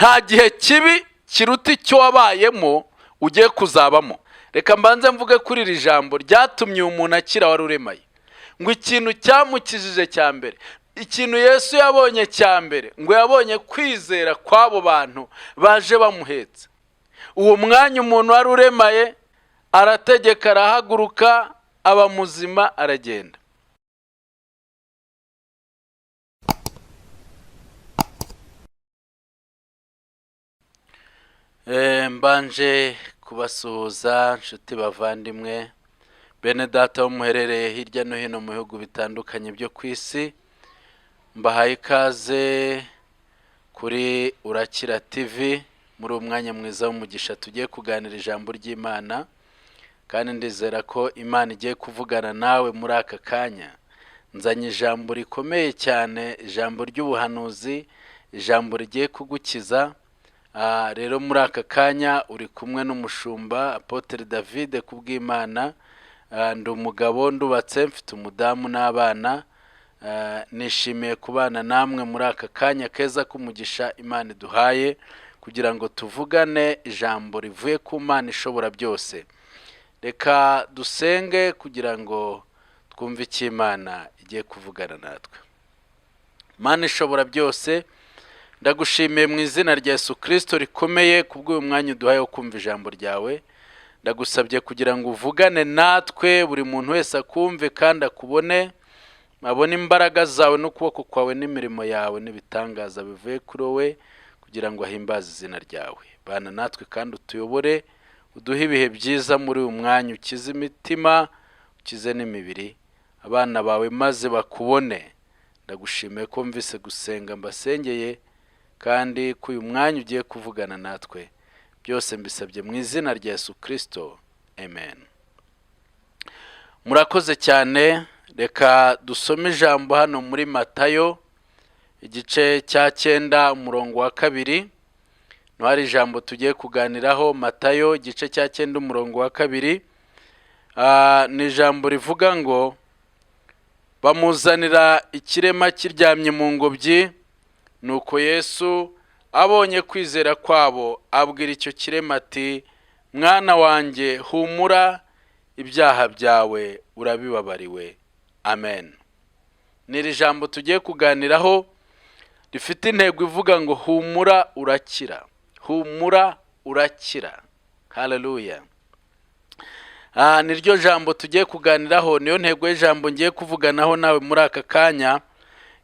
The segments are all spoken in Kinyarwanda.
nta gihe kibi kiruta icyo wabayemo ugiye kuzabamo. Reka mbanze mvuge kuri iri jambo ryatumye umuntu akira wari uremaye, ngo ikintu cyamukijije cya mbere, ikintu Yesu yabonye cya mbere, ngo yabonye kwizera kw'abo bantu baje bamuhetse. Uwo mwanya umuntu wari uremaye arategeka, arahaguruka, aba muzima, aragenda. Mbanje kubasuhuza nshuti bavandimwe, bene data muherereye hirya no hino mu bihugu bitandukanye byo ku isi. Mbahaye ikaze kuri Urakira TV muri umwanya mwiza w'umugisha tugiye kuganira ijambo ry'Imana, kandi ndizera ko Imana igiye kuvugana nawe muri aka kanya. Nzanye ijambo rikomeye cyane, ijambo ry'ubuhanuzi, ijambo rigiye kugukiza. Rero muri aka kanya uri kumwe n'umushumba Apotre David kubw'Imana. Ndi umugabo, ndubatse, mfite umudamu n'abana. Nishimiye kubana namwe muri aka kanya keza k'umugisha Imana iduhaye kugira ngo tuvugane ijambo rivuye ku Mana ishobora byose. Reka dusenge kugira ngo twumve icyo Imana igiye kuvugana natwe. Mana ishobora byose, ndagushimiye mu izina rya Yesu Kristo rikomeye kubw'uyu mwanya uduhaye wo kumva ijambo ryawe. Ndagusabye kugira ngo uvugane natwe, buri muntu wese akumve kandi akubone, abone imbaraga zawe n'ukuboko kwawe n'imirimo yawe n'ibitangaza bivuye kuri wowe, kugira ngo ahimbaze izina ryawe. Bana natwe kandi utuyobore, uduhe ibihe byiza muri uyu mwanya, ukize imitima, ukize n'imibiri abana bawe maze bakubone. Ndagushimiye ko mvise gusenga mbasengeye, kandi ko uyu mwanya ugiye kuvugana natwe. Byose mbisabye mu izina rya Yesu Kristo, amen. Murakoze cyane. Reka dusome ijambo hano muri Matayo igice cya 9 umurongo wa 2. No hari ijambo tugiye kuganiraho. Matayo igice cya 9 umurongo wa 2. Ni ijambo rivuga ngo bamuzanira ikirema kiryamye mu ngobyi, nuko Yesu abonye kwizera kwabo abwira icyo kirema ati, mwana wanjye humura, ibyaha byawe urabibabariwe. Amen. Niri jambo tugiye kuganiraho rifite intego ivuga ngo humura urakira. Humura urakira. Haleluya. Niryo jambo tugiye kuganiraho, niyo ntego y'ijambo ngiye kuvuganaho nawe muri aka kanya.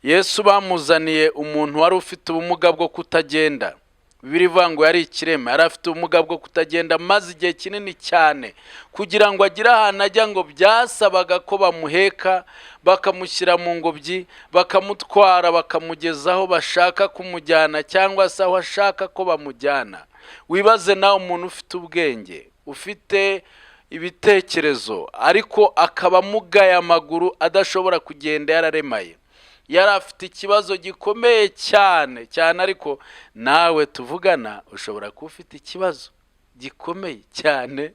Yesu bamuzaniye umuntu wari ufite ubumuga bwo kutagenda. Bibiri bivuga ngo yari ikirema, yari afite ubumuga bwo kutagenda maze igihe kinini cyane, kugira ngo agire ahantu ajya ngo byasabaga ko bamuheka, bakamushyira mu ngobyi, bakamutwara, bakamugeza aho bashaka kumujyana cyangwa se aho ashaka ko bamujyana. Wibaze nawe umuntu ufite ubwenge, ufite ibitekerezo, ariko akaba amugaye amaguru, adashobora kugenda, yararemaye. Yari afite ikibazo gikomeye cyane cyane. Ariko nawe tuvugana ushobora kuba ufite ikibazo gikomeye cyane,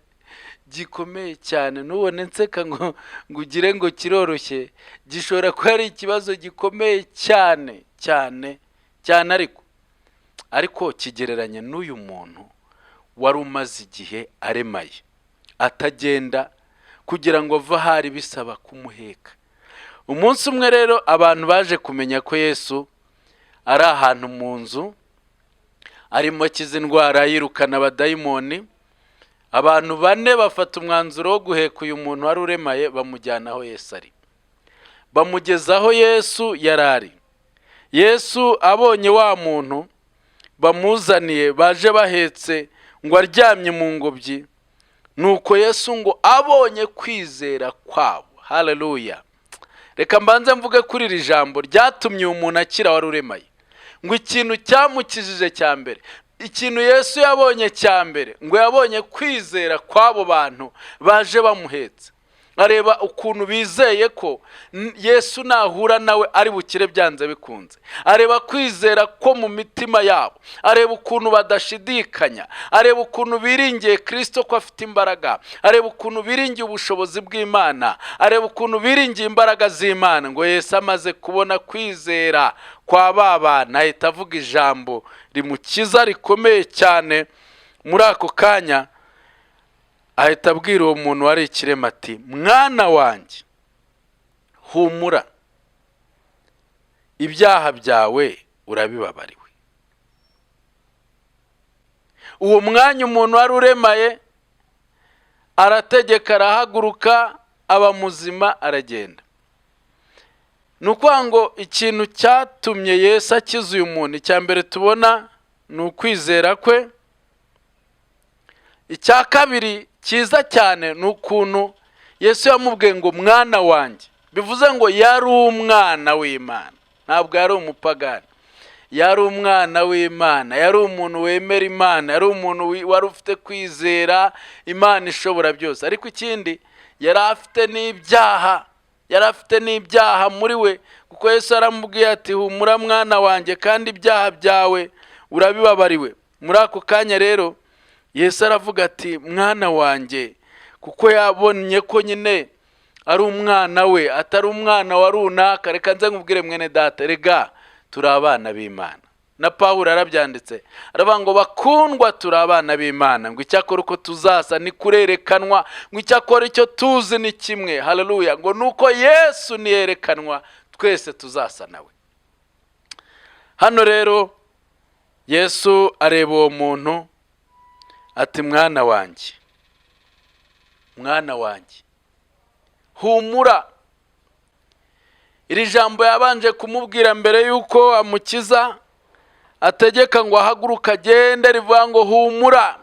gikomeye cyane. Nubone nseka ngo ugire ngo kiroroshye, gishobora kuba ari ikibazo gikomeye cyane cyane cyane, ariko kigereranye n'uyu muntu wari umaze igihe aremaye atagenda, kugira ngo ava hari bisaba kumuheka. Umunsi umwe rero abantu baje kumenya ko Yesu ari ahantu mu nzu arimo akiza indwara, yirukana abadayimoni. Abantu 4 bafata umwanzuro wo guheka uyu muntu wari uremaye, bamujyana aho Yesu ari, bamugeza aho Yesu yarari. Yesu abonye wa muntu bamuzaniye, baje bahetse, ngo aryamye mu ngobyi, nuko Yesu ngo abonye kwizera kwabo. Haleluya. Reka mbanze mvuge kuri iri jambo ryatumye umuntu akira wari uremaye, ngo ikintu cyamukijije cya mbere, ikintu Yesu yabonye cya mbere, ngo yabonye kwizera kw'abo bantu baje bamuhetse. Areba ukuntu bizeye ko Yesu nahura nawe ari bukire byanze bikunze. Areba kwizera ko mu mitima yabo, areba ukuntu badashidikanya, areba ukuntu biringiye Kristo ko afite imbaraga, areba ukuntu biringiye ubushobozi bw'Imana, areba ukuntu biringiye imbaraga z'Imana. Ngo Yesu amaze kubona kwizera kwa baba, ahita avuga ijambo rimukiza rikomeye cyane. Muri ako kanya ahita abwira uwo muntu wari ikirema ati, mwana wanjye humura, ibyaha byawe urabibabariwe. Uwo mwanya umuntu wari uremaye arategeka, arahaguruka, aba muzima, aragenda. Nukuvuga ngo ikintu cyatumye Yesu akiza uyu muntu, icya mbere tubona ni ukwizera kwe. Icya kabiri cyiza cyane ni ukuntu Yesu yamubwiye ngo mwana wanjye, bivuze ngo yari umwana w'Imana, ntabwo yari umupagani, yari umwana w'Imana, yari umuntu wemera Imana, yari umuntu wari ufite kwizera Imana ishobora byose. Ariko ikindi, yari afite n'ibyaha muri we, kuko Yesu aramubwiye ati, humura mwana wanjye, kandi ibyaha byawe urabibabariwe. Muri ako kanya rero Yesu aravuga ati, mwana wanjye, kuko yabonye ko nyine ari umwana we, atari umwana wa runaka. Reka nze nkubwire mwene data, rega turi abana b'Imana. Na Pawulo arabyanditse, aravuga ngo bakundwa turi abana b'Imana, ngo icyakora uko tuzasa ni kurerekanwa, ngo icyakora icyo tuzi ni kimwe. Haleluya! Ngo nuko Yesu niyerekanwa twese tuzasa nawe. Hano rero Yesu areba uwo muntu ati, mwana wanjye, mwana wanjye humura. Iri jambo yabanje kumubwira mbere yuko amukiza, ategeka ngo ahaguruka agende, rivuga ngo humura.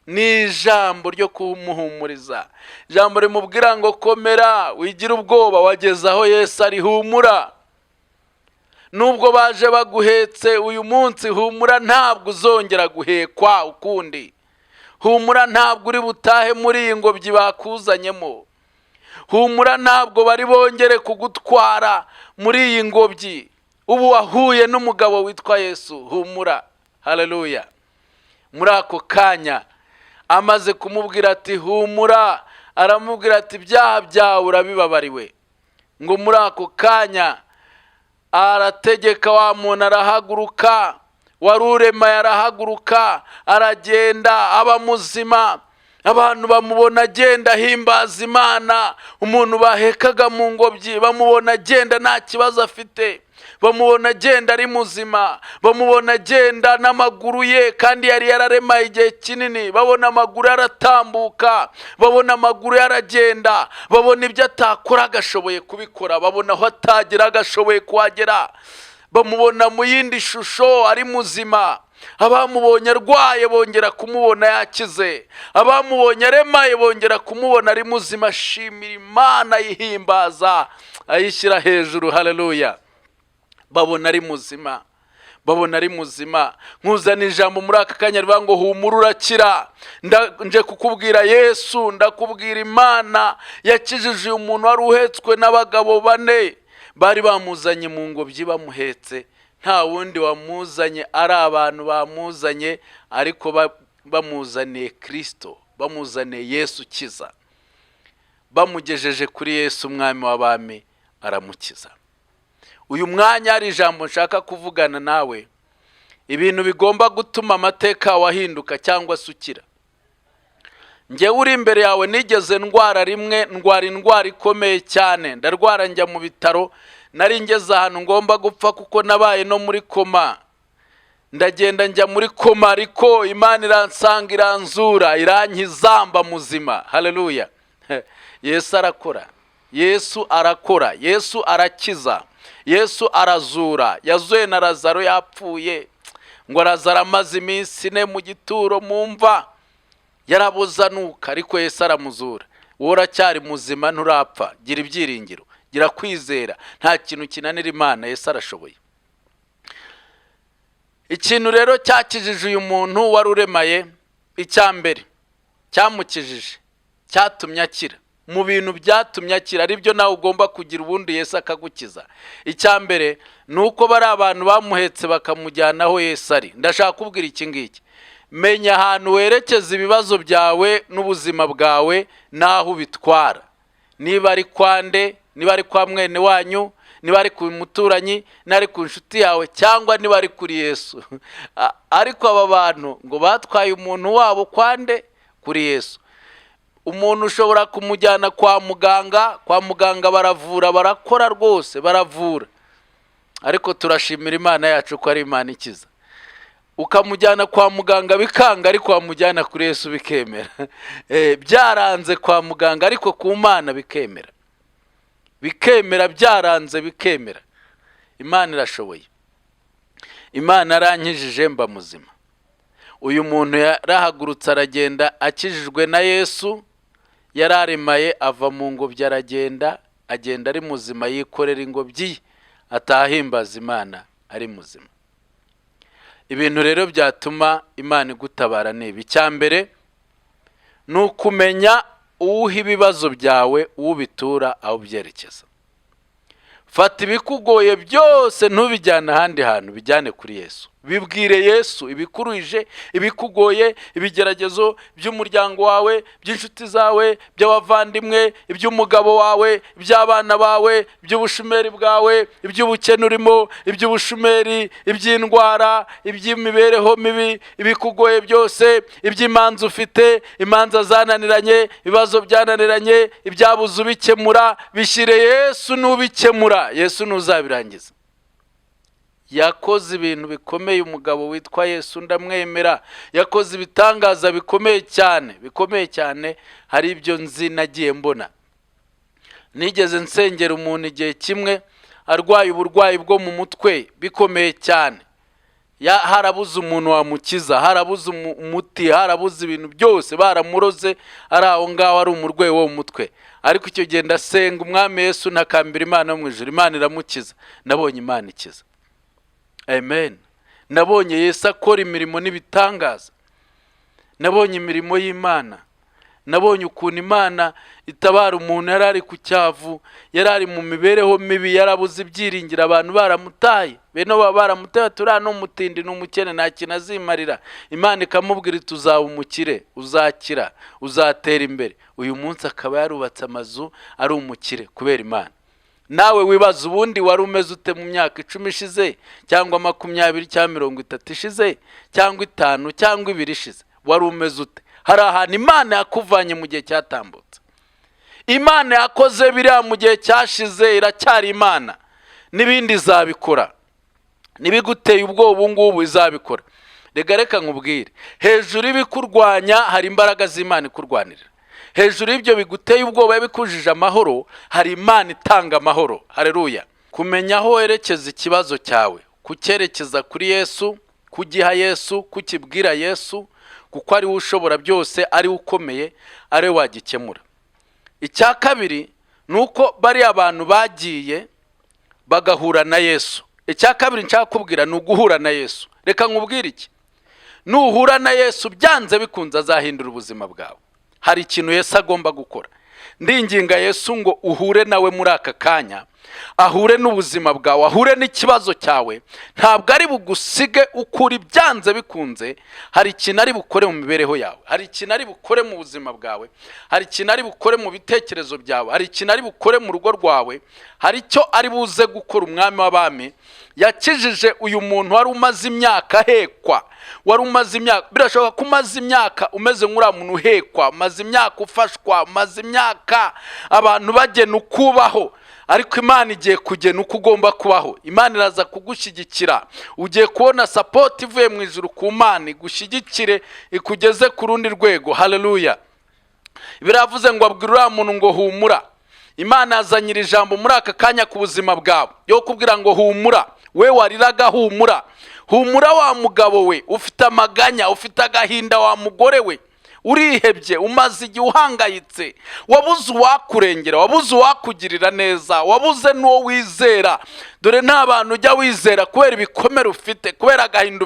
Ni ijambo ryo kumuhumuriza, ijambo rimubwira ngo komera, wigira ubwoba, wageze aho Yesu ari. Humura, nubwo baje baguhetse uyu munsi, humura, ntabwo uzongera guhekwa ukundi. Humura, ntabwo uri butahe muri iyi ngobyi bakuzanyemo. Humura, ntabwo bari bongere kugutwara muri iyi ngobyi. Ubu wahuye n'umugabo witwa Yesu. Humura. Haleluya! Muri ako kanya amaze kumubwira ati humura, aramubwira ati ibyaha byawe urabibabariwe. Ngo muri ako kanya arategeka, wa muntu arahaguruka, wari uremaye arahaguruka, aragenda, aba muzima. Abantu bamubona agenda ahimbaza Imana. Umuntu bahekaga mu ngobyi bamubona agenda nta kibazo afite, bamubona agenda ari muzima, bamubona agenda n'amaguru ye, kandi yari yararemaye igihe kinini. Babona amaguru aratambuka, babona amaguru yaragenda, babona ibyo atakora agashoboye kubikora, babona aho atagera agashoboye kuhagera, bamubona mu yindi shusho ari muzima. Abamubonye arwaye bongera kumubona yakize, abamubonye aremaye bongera kumubona ari muzima. Ashimira Imana, ayihimbaza, ayishyira hejuru. Haleluya! Babona ari muzima, babona ari muzima. Nkuzana ijambo muri aka kanya rivuga ngo humura urakira. Nje kukubwira Yesu, ndakubwira Imana yakijije uyu muntu wari uhetswe n'abagabo 4 bari bamuzanye mu ngobyi bamuhetse. Nta wundi wamuzanye, ari abantu bamuzanye, ariko bamuzaniye Kristo, bamuzaniye Yesu ukiza. Bamugejeje kuri Yesu umwami w'abami, aramukiza. Uyu mwanya hari ijambo nshaka kuvugana nawe, ibintu bigomba gutuma amateka wahinduka cyangwa se ukira. Njyewe uri imbere yawe nigeze ndwara rimwe, ndwara indwara ikomeye cyane, ndarwara njya mu bitaro. Nari ngeze ahantu ngomba gupfa kuko nabaye no muri koma. Ndagenda njya muri koma, ariko Imana iransanga, iranzura, irankizamba muzima. Haleluya! Yesu arakora, Yesu arakora, Yesu arakiza, Yesu arazura. Yazuye na Lazaro yapfuye, ngo Lazaro amaze iminsi 4 mu gituro mu mva, yarabuzanuka, ariko Yesu aramuzura. Wowe uracyari muzima, nturapfa. Gira ibyiringiro, gira kwizera, nta kintu kinanira Imana. Yesu arashoboye. Ikintu rero cyakijije uyu muntu wari uremaye, icya mbere cyamukijije, cyatumye akira. Mu bintu byatumye akira, ari byo nawe ugomba kugira, ubundi Yesu akagukiza. Icya mbere nuko bari abantu bamuhetse bakamujyana aho Yesu ari. Ndashaka kubwira iki ngiki, menya ahantu werekeza ibibazo byawe n'ubuzima bwawe, naho ubitwara. Niba ari kwande, niba ari kwa mwene wanyu, niba ari ku muturanyi, niba ari ku nshuti yawe, cyangwa niba ari kuri Yesu. Ariko aba bantu ngo batwaye umuntu wabo kwande? Kuri Yesu. Umuntu ushobora kumujyana kwa muganga baravura, barakora rwose, baravura. Ariko turashimira Imana yacu ko ari Imana ikiza. Ukamujyana kwa muganga bikanga, ariko wamujyana kuri Yesu bikemera. Byaranze kwa muganga, ariko ku Mana bikemera. Bikemera, byaranze bikemera. Imana irashoboye. Imana arankijije mba muzima. Uyu muntu yarahagurutse aragenda akijijwe na Yesu, yararemaye ava mu ngobyi aragenda, agenda ari muzima, yikorera ingobyi atahimbaza Imana ari muzima. Ibintu rero byatuma Imana igutabara nibi. Icyambere ni ukumenya uwuha ibibazo byawe, ubitura aho byerekeza. Fata ibikugoye byose ntubijyane ahandi hantu, bijyane kuri Yesu. Bibwire Yesu ibikuruje, ibikugoye, ibigeragezo by'umuryango wawe, by'inshuti zawe, by'abavandimwe, iby'umugabo wawe, iby'abana bawe, iby'ubushumeri bwawe, iby'ubukene urimo, iby'ubushumeri, iby'indwara, iby'imibereho mibi, ibikugoye byose, iby'imanza ufite, imanza zananiranye, ibibazo byananiranye, ibyabuze ubikemura, bishyire Yesu n'ubikemura. Yesu nuzabirangiza. Yakoze ibintu bikomeye umugabo witwa Yesu, ndamwemera. Yakoze ibitangaza bikomeye cyane, hari ibyo nzi nagiye mbona. Nigeze nsengera umuntu igihe kimwe arwaye uburwayi bwo mu mutwe bikomeye cyane. Harabuze umuntu wamukiza, harabuze umuti, harabuze ibintu byose, baramuroze, ari aho ngaho ari umurwayi wo mu mutwe. Ariko icyo gihe ndasenga Umwami Yesu, nakambira Imana yo mu ijuru, Imana iramukiza. Nabonye Imana ikiza. Amen. Nabonye Yesu akora imirimo n'ibitangaza. Nabonye imirimo y'Imana. Nabonye ukuntu Imana itabara umuntu yarari ku cyavu, yarari mu mibereho mibi, yarabuze ibyiringira, abantu baramutaye. Beno baramutaye, turi no mutindi n'umukene nta kintu azimarira. Imana ikamubwira iti uzaba umukire, uzakira, uzatera imbere. Uyu munsi akaba yarubatse amazu, ari umukire kubera Imana. Nawe wibaza ubundi wari umeze ute mu myaka 10 ishize, cyangwa 20 cyangwa 30 ishize, cyangwa 5 cyangwa 2 ishize? Wari umeze ute? Hari ahantu Imana yakuvanye mu gihe cyatambutse. Imana yakoze biriya mu gihe cyashize, iracyari Imana. N'ibindi izabikora. Nibiguteye ubwoba ngubu izabikora. Reka nkubwire, hejuru ibikurwanya hari imbaraga z'Imana ikurwanirira. Hejuru y'ibyo biguteye ubwoba bikujije amahoro, hari Imana itanga amahoro. Haleluya. Kumenya aho werekeza ikibazo cyawe, kucyerekeza kuri Yesu, kugiha Yesu, kukibwira Yesu, kuko ari we ushobora byose, ari we ukomeye, ari we wagikemura. Icya kabiri nuko bari abantu bagiye bagahura na Yesu. Icya kabiri nshaka kubwira ni uguhura na Yesu. Reka nkubwire iki, nuhura na Yesu byanze bikunze azahindura ubuzima bwawe. Hari ikintu Yesu agomba gukora. Ndinginga Yesu ngo uhure nawe muri aka kanya, ahure n'ubuzima bwawe, ahure n'ikibazo cyawe. Ntabwo ari bugusige ukuri, byanze bikunze hari ikintu ari bukore mu mibereho yawe, hari ikintu ari bukore mu buzima bwawe, hari ikintu ari bukore mu bitekerezo byawe, hari ikintu ari bukore mu rugo rwawe, hari icyo ari buze gukora. Umwami w'abami yakijije uyu muntu wari umaze imyaka hekwa, wari umaze imyaka, birashoboka ko umaze imyaka umeze nk'uriya muntu uhekwa, umaze imyaka ufashwa, umaze imyaka abantu bagena ukubaho, ariko Imana igiye kugena uko ugomba kubaho. Imana iraza kugushyigikira, ugiye kubona support ivuye mu ijuru ku Mana, igushyigikire ikugeze ku rundi rwego. Haleluya. Biravuze ngo abwira uriya muntu ngo humura. Imana yazanyira ijambo muri aka kanya ku buzima bwawe, yo kubwira ngo humura. We wariraga, humura. Humura wa mugabo we, ufite amaganya, ufite agahinda, wa mugore we urihebye, umaze igihe uhangayitse, wabuze uwakurengera, wabuze uwakugirira neza, wabuze n'uwo wizera. dore nta bantu ujya wizera kubera ibikomere ufite, kubera agahinda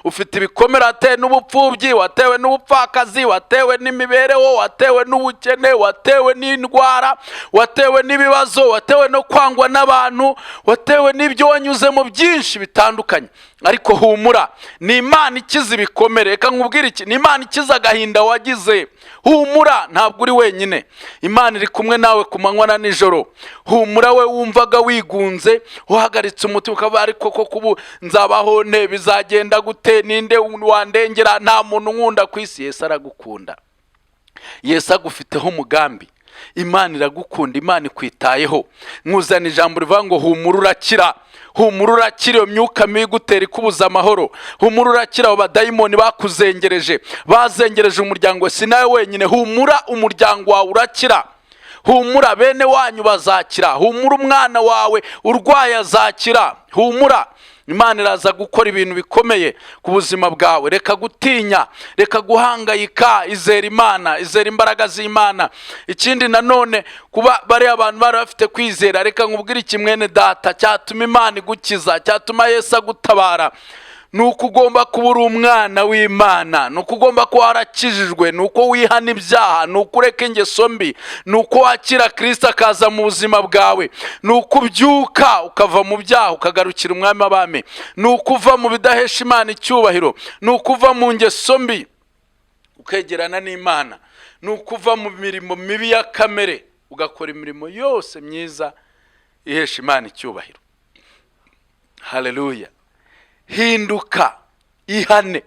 ufite ibikomere watewe n'ubupfubyi, watewe n'ubupfakazi, watewe n'imibereho, watewe n'ubukene, watewe n'indwara, watewe n'ibibazo, watewe no kwangwa n'abantu, watewe n'ibyo wanyuzemo byinshi bitandukanye. Ariko humura, ni Imana ikiza ibikomere. Reka nkubwire iki, ni Imana ikiza agahinda wagize. Humura, ntabwo uri wenyine, Imana iri kumwe nawe ku manywa na nijoro. Humura we wumvaga wigunze, uhagaritse umutima ukavuga ariko koko nzabaho nte, bizagenda gute, ninde wandengera, nta muntu nkunda ku isi. Yesu aragukunda, Yesu agufiteho umugambi, Imana iragukunda, Imana ikwitayeho. Nkuzana ijambo rivuga ngo humura urakira. Humura urakira iyo myuka mibi igutera ikubuza amahoro. Humura urakira abo badayimoni bakuzengereje, bazengereje umuryango. Si nawe wenyine, humura umuryango wawe urakira. Humura bene wanyu bazakira. Humura umwana wawe urwaye azakira. Humura, Imana iraza gukora ibintu bikomeye ku buzima bwawe. Reka gutinya, reka guhangayika, izera Imana, izera imbaraga z'Imana. Ikindi nanone, kuba bari abantu bari bafite kwizera, reka nkubwire iki mwene data, cyatuma Imana igukiza, cyatuma Yesu agutabara, nuko ugomba kuba uri umwana w'Imana, nuko ugomba kuba warakijijwe, nuko wihana ibyaha, nuko ureka ingeso mbi, nuko wakira Kristo akaza mu buzima bwawe, nuko ubyuka ukava mu byaha ukagarukira umwami w'abami, nuko uva mu bidahesha Imana icyubahiro, nuko uva mu ngeso mbi ukegerana n'Imana, nuko uva mu mirimo mibi ya kamere ugakora imirimo yose myiza ihesha Imana icyubahiro. Haleluya. Hinduka, ihane,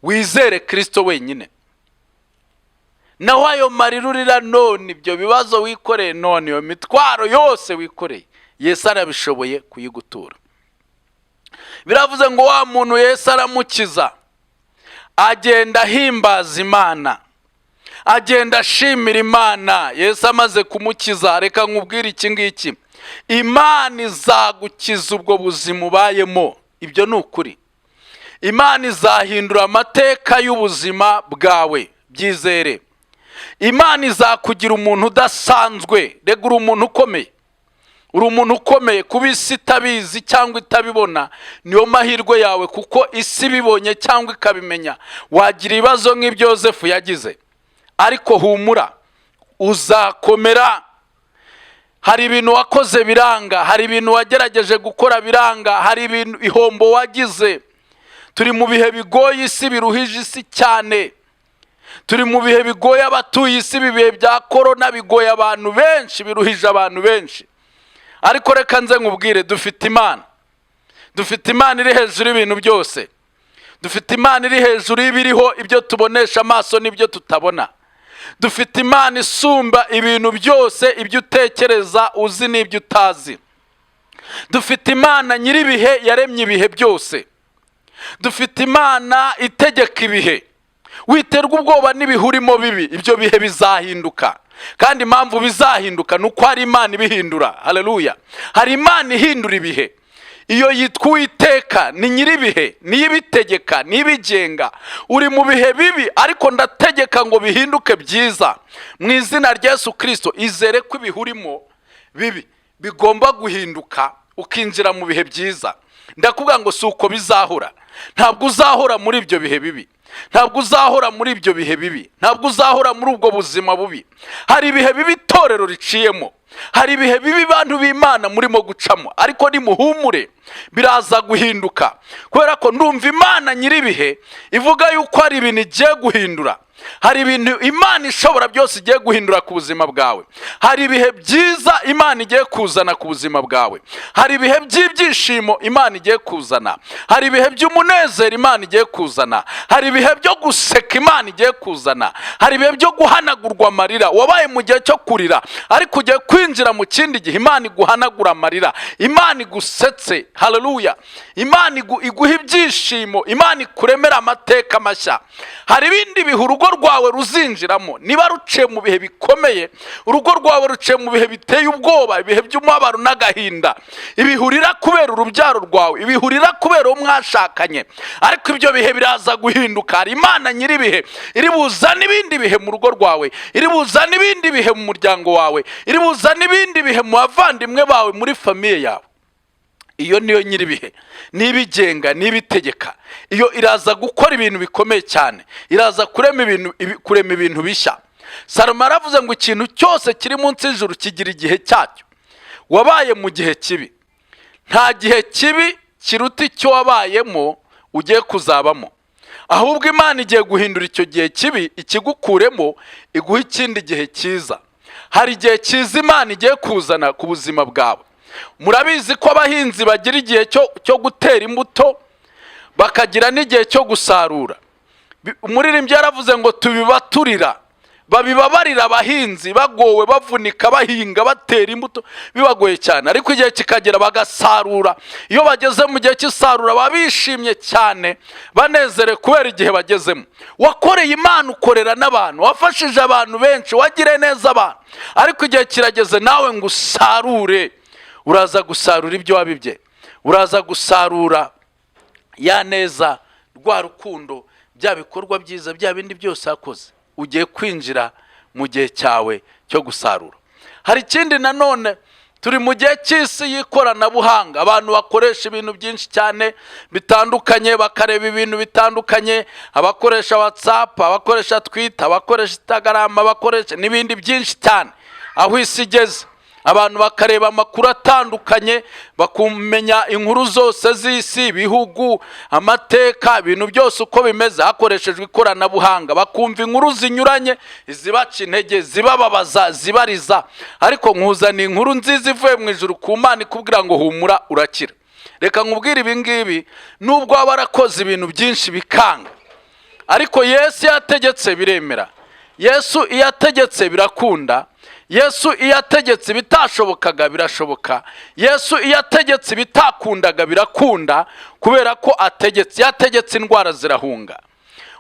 wizere Kristo wenyine. Naho ayo marira urira none, ibyo bibazo wikoreye none, iyo mitwaro yose wikoreye, Yesu arabishoboye kuyigutura. Biravuze ngo wa muntu Yesu aramukiza, agenda ahimbaza Imana, agenda ashimira Imana. Yesu amaze kumukiza, reka nkubwire iki ngiki, Imana izagukiza ubwo buzima ubayemo. Ibyo ni ukuri. Imana izahindura amateka y'ubuzima bwawe, byizere. Imana izakugira umuntu udasanzwe. Rega uri umuntu ukomeye, uri umuntu ukomeye. Kuba isi itabizi cyangwa itabibona niyo mahirwe yawe, kuko isi ibibonye cyangwa ikabimenya wagira ibibazo nk'ibyo Yosefu yagize. Ariko humura, uzakomera. Hari ibintu wakoze biranga, hari ibintu wagerageje gukora biranga, hari ibintu ihombo wagize. Turi mu bihe bigoye, isi biruhije isi cyane. Turi mu bihe bigoye abatuye isi, ibihe bya korona bigoye abantu benshi, biruhije abantu benshi. Ariko reka nze nkubwire, dufite Imana. Dufite Imana iri hejuru y'ibintu byose. Dufite Imana iri hejuru y'ibiriho, ibyo tubonesha amaso n'ibyo tutabona. Dufite Imana isumba ibintu byose, ibyo utekereza, uzi n'ibyo utazi. Dufite Imana nyir'ibihe, yaremye ibihe byose. Dufite Imana itegeka ibihe. Witerwa ubwoba n'ibihe urimo bibi, ibyo bihe bizahinduka. Kandi impamvu bizahinduka nuko hari Imana ibihindura. Haleluya. Hari Imana ihindura ibihe. Iyo yitwa Uwiteka, ni nyir'ibihe, niyo ibitegeka, niyo ibigenga. Uri mu bihe bibi, ariko ndategeka ngo bihinduke byiza mu izina rya Yesu Kristo. Izere ko ibihe urimo bibi bigomba guhinduka, ukinjira mu bihe byiza. Ndakubwira ngo si uko bizahora. Ntabwo uzahora muri ibyo bihe bibi, ntabwo uzahora muri ibyo bihe bibi, ntabwo uzahora muri ubwo buzima bubi. Hari ibihe bibi itorero riciyemo, hari ibihe bibi bantu b'Imana murimo gucamo, ariko nimuhumure, biraza guhinduka. Kubera ko ndumva Imana nyir'ibihe ivuga yuko hari ibintu igiye guhindura. Hari ibintu Imana ishobora byose igiye guhindura ku buzima bwawe. Hari ibihe byiza Imana igiye kuzana ku buzima bwawe. Hari ibihe by'ibyishimo Imana igiye kuzana. Hari ibihe by'umunezero Imana igiye kuzana. Hari ibihe byo guseka Imana igiye kuzana. Hari ibihe byo guhanagurwa amarira. Wabaye mu gihe cyo kurira, ariko ugiye kwinjira mu kindi gihe Imana iguhanagura amarira, Imana igusetse. Haleluya. Imana iguha ibyishimo, Imana ikuremera amateka mashya. Hari ibindi bihe urugo rwawe ruzinjiramo, niba ruciye mu bihe bikomeye, urugo rwawe ruciye mu bihe biteye ubwoba, ibihe by'umubabaro n'agahinda, ibihurira kubera urubyaro rwawe, ibihurira kubera uwo mwashakanye, ariko ibyo bihe biraza guhinduka. Hari Imana nyir'ibihe iri buzana ibindi bihe mu rugo rwawe, iri buzana ibindi bihe mu muryango wawe, iri buzana ibindi bihe mu bavandimwe bawe, muri famiye yawe. iyo niyo nyiribihe, nibigenga, nibitegeka. Iyo iraza gukora ibintu bikomeye cyane, iraza kurema ibintu bishya. Salomo aravuze ngo ikintu cyose kiri munsi y'ijuru kigira igihe cyacyo. Wabaye mu gihe kibi, nta gihe kibi kiruta icyo wabayemo ugiye kuzabamo, ahubwo Imana igiye guhindura icyo gihe kibi ikigukuremo iguha ikindi gihe cyiza. Hari igihe cyiza Imana igiye kuzana ku buzima bwawe. Murabizi ko abahinzi bagira igihe cyo gutera imbuto, bakagira n'igihe cyo gusarura. Umuririmbyi yaravuze ngo tubibaturira, babibabarira abahinzi bagowe, bavunika, bahinga, batera imbuto bibagoye cyane, ariko igihe kikagera bagasarura. Iyo bageze mu gihe cy'isarura baba bishimye cyane, banezere kubera igihe bagezemo. Wakoreye Imana, ukorera n'abantu, wafashije abantu benshi, wagire neza abantu, ariko igihe kirageze nawe ngo usarure. Uraza gusarura ibyo wabibye, uraza gusarura ya neza, rwa rukundo, bya bikorwa byiza, bya bindi byose wakoze. Ugiye kwinjira mu gihe cyawe cyo gusarura. Hari ikindi nanone, turi mu gihe cy'isi y'ikoranabuhanga. Abantu bakoresha ibintu byinshi cyane bitandukanye, bakareba ibintu bitandukanye, abakoresha WhatsApp, abakoresha Twitter, abakoresha Instagram, abakoresha n'ibindi byinshi cyane. Aho isi igeze, abantu bakareba amakuru atandukanye, bakumenya inkuru zose z'isi, ibihugu, amateka, ibintu byose uko bimeze hakoreshejwe ikoranabuhanga. Bakumva inkuru zinyuranye, izibaca intege, zibababaza, zibariza, ariko nkuzana inkuru nziza ivuye mu ijuru ku Mana ikubwira ngo humura urakira. Reka nkubwire ibi ngibi, nubwo waba warakoze ibintu byinshi bikanga, ariko Yesu yategetse biremera. Yesu iyo ategetse birakunda. Yesu iyo ategetse bitashobokaga birashoboka. Yesu iyo ategetse bitakundaga birakunda, kubera ko ategetse. Yategetse indwara zirahunga.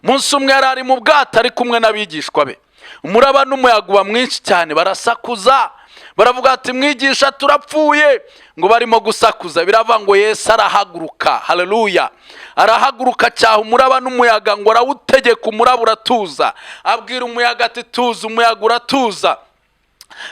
Umunsi umwe yari ari mu bwato ari kumwe n'abigishwa be. Umuraba n'umuyaga uba mwinshi cyane, barasakuza, baravuga ati mwigisha turapfuye. Ngo barimo gusakuza biravuga ngo Yesu arahaguruka. Haleluya! Arahaguruka cyaha umuraba n'umuyaga, ngo arawutegeka, umuraba uratuza. Abwira umuyaga ati tuza, umuyaga uratuza.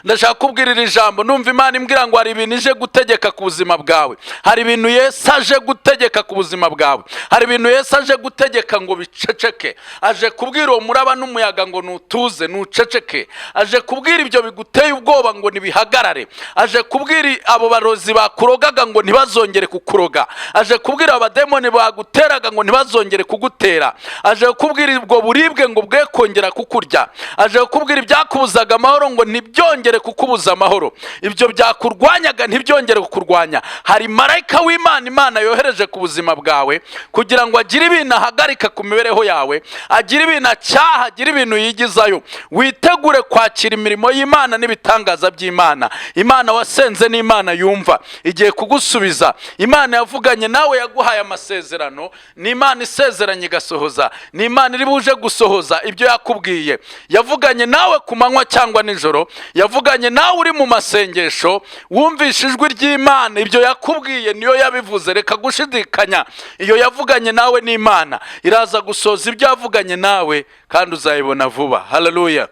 Ndashaka kubwira iri jambo, numva Imana imbwira ngo hari ibintu ije gutegeka ku buzima bwawe. Hari ibintu Yesu aje gutegeka ku buzima bwawe. Hari ibintu Yesu aje gutegeka ngo biceceke. Aje kubwira uwo muraba n'umuyaga ngo nutuze, nuceceke. Aje kubwira ibyo biguteye ubwoba ngo nibihagarare. Aje kubwira abo barozi bakurogaga ngo ntibazongere kukuroga. Aje kubwira abademoni baguteraga ngo ntibazongere kugutera. Aje kubwira ubwo buribwe ngo bwe kongera kukurya. Aje kubwira ibyakubuzaga amahoro ngo ntibyongere kukubuza amahoro. Ibyo byakurwanyaga ntibyongere kukurwanya. Hari marayika w'Imana Imana yohereje ku buzima bwawe kugira ngo agire ibintu ahagarika ku mibereho yawe, agire ibintu acyaha, agire ibintu yigizayo. Witegure kwakira imirimo y'Imana n'ibitangaza by'Imana. Imana wasenze n'Imana yumva, igiye kugusubiza. Imana yavuganye nawe, yaguhaye amasezerano. Ni Imana isezeranye igasohoza. Ni Imana iri buje gusohoza ibyo yakubwiye. Yavuganye nawe ku manywa cyangwa nijoro, yavuganye nawe uri mu masengesho, wumvishe ijwi ry'Imana. Ibyo yakubwiye niyo yabivuze, reka gushidikanya. Iyo yavuganye nawe ni Imana, iraza gusoza ibyo yavuganye nawe, kandi uzayibona vuba. Haleluya!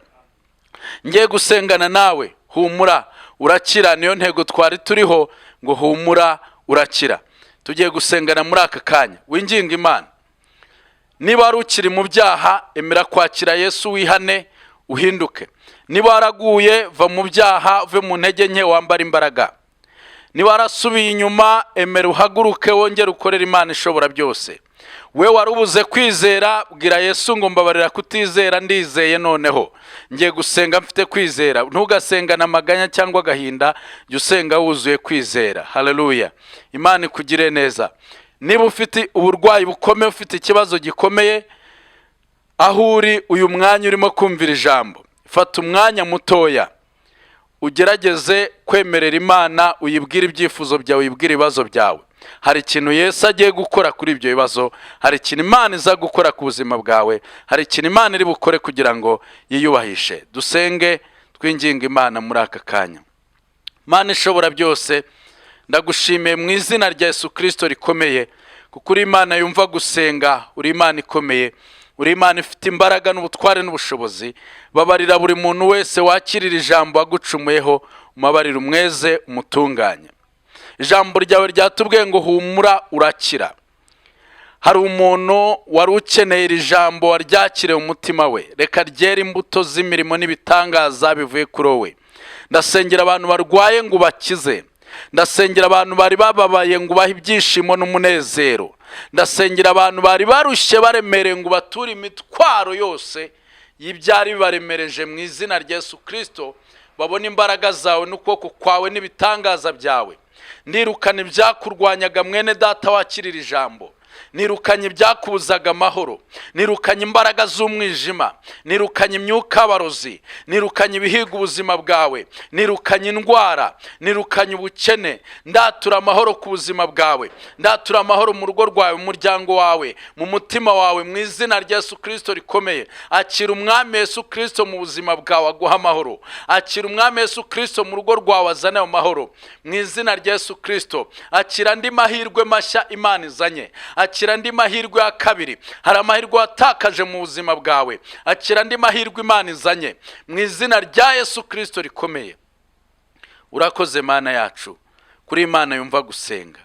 Ngiye gusengana nawe, humura urakira. Niyo ntego twari turiho, ngo humura urakira. Tugiye gusengana muri aka kanya. Winginga Imana, niba wari ukiri mu byaha, emera kwakira Yesu, wihane uhinduke. Niba waraguye, va mu byaha, uve mu ntege nke, wambara imbaraga. Niba warasubiye inyuma, emera uhaguruke, wongere ukorera Imana ishobora byose. We warubuze kwizera, bwira Yesu ngo mbabarira kutizera, ndizeye noneho. Ngiye gusenga mfite kwizera. Ntugasengana amaganya cyangwa agahinda, jya usenga wuzuye kwizera. Haleluya! Imana ikugire neza. Niba ufite uburwayi bukomeye, ufite ikibazo gikomeye, aho uri uyu mwanya urimo kumvira ijambo, fata umwanya mutoya ugerageze kwemerera Imana, uyibwire ibyifuzo byawe, uyibwire ibibazo byawe. Hari ikintu Yesu agiye gukora kuri ibyo bibazo. Hari ikintu Imana iza gukora ku buzima bwawe. Hari ikintu Imana iri bukore kugira ngo yiyubahishe. Dusenge twinginga Imana muri aka kanya. Imana ishobora byose, ndagushimiye mu izina rya Yesu Kristo rikomeye, kuko uri Imana yumva gusenga. Uri Imana ikomeye, uri Imana ifite imbaraga n'ubutware n'ubushobozi. Babarira buri muntu wese wakirira ijambo agucumuyeho, umabarira umweze umutunganye. ijambo ryawe ryatubwiye ngo humura urakira. hari umuntu wari ukeneye iri jambo waryakiriye umutima we, reka ryere imbuto z'imirimo n'ibitangaza bivuye kuri wowe. Ndasengera abantu barwaye ngo bakize, ndasengera abantu bari bababaye ngo bahe ibyishimo n'umunezero, ndasengera abantu bari barushye baremereye ngo bature imitwaro yose y'ibyari bibaremereje mu izina rya Yesu Kristo, babone imbaraga zawe n'ukuboko kwawe n'ibitangaza byawe. Ndirukana ibyakurwanyaga mwene data wakirira ijambo, nirukanye ibyakubuzaga amahoro, nirukanye imbaraga z'umwijima, nirukanye imyuka y'abarozi, nirukanye ibihiga ubuzima bwawe, nirukanye indwara, nirukanye ubukene. Ndatura amahoro ku buzima bwawe, ndatura amahoro mu rugo rwawe, mu muryango wawe, mu mutima wawe, mu izina rya Yesu Kristo rikomeye. Akira umwami Yesu Kristo mu buzima bwawe aguha amahoro, akira umwami Yesu Kristo mu rugo rwawe azane amahoro mu izina rya Yesu Kristo. Akira andi mahirwe mashya Imana izanye, akira andi mahirwe ya kabiri. Hari amahirwe watakaje mu buzima bwawe, akira andi mahirwe Imana izanye mu izina rya Yesu Kristo rikomeye. Urakoze Mana yacu, kuri Imana yumva gusenga.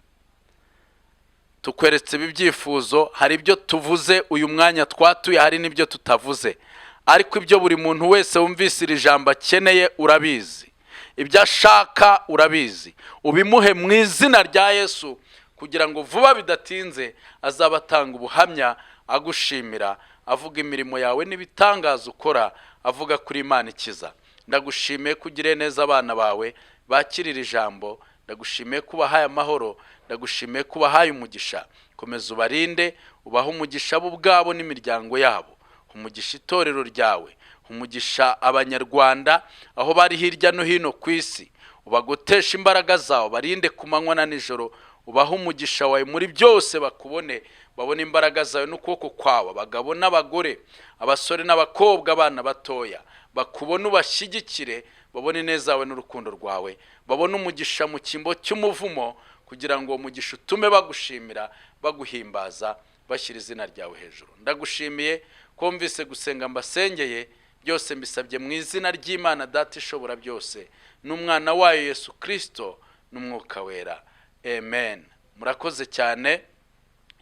Tukweretse ibyifuzo, hari ibyo tuvuze uyu mwanya twatuye, hari n'ibyo tutavuze, ariko ibyo buri muntu wese wumvise iri jambo akeneye urabizi, ibyo ashaka urabizi. Ubimuhe mu izina rya Yesu, kugira ngo vuba bidatinze azaba atanga ubuhamya agushimira, avuga imirimo yawe n'ibitangaza ukora, avuga kuri Imana ikiza. Ndagushimiye kugire neza abana bawe bakirira ijambo, ndagushimiye kubahaye amahoro, ndagushimiye kubahaye umugisha. Komeza ubarinde, ubaha umugisha bo ubwabo n'imiryango yabo, umugisha itorero ryawe, umugisha abanyarwanda aho bari hirya no hino ku isi, ubagotesha imbaraga zawe, barinde ku manywa na nijoro. Ubaha umugisha wawe muri byose, bakubone, babone imbaraga zawe n'ukuboko kwawe, abagabo n'abagore, abasore n'abakobwa, abana batoya, bakubone ubashyigikire, babone neza wawe n'urukundo rwawe, babone umugisha mu cyimbo cy'umuvumo, kugira ngo umugisha utume bagushimira, baguhimbaza, bashyira izina ryawe hejuru. Ndagushimiye ko mvise gusenga mbasengeye, byose mbisabye mu izina ry'Imana Data ishobora byose, n'umwana wayo Yesu Kristo n'umwuka wera. Amen. Murakoze cyane,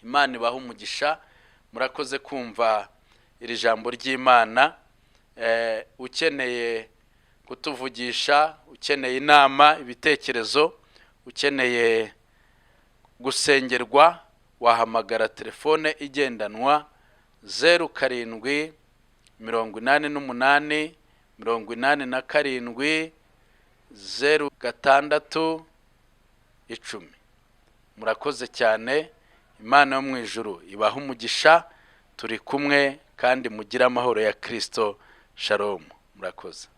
Imana ibaha umugisha. Murakoze kumva iri jambo ry'Imana. Ukeneye kutuvugisha, ukeneye inama, ibitekerezo, ukeneye gusengerwa, wahamagara telefone igendanwa 0788 87 0610. Murakoze cyane, Imana yo mu ijuru ibaha umugisha. Turi kumwe kandi mugira amahoro ya Kristo. Shalom. Murakoze.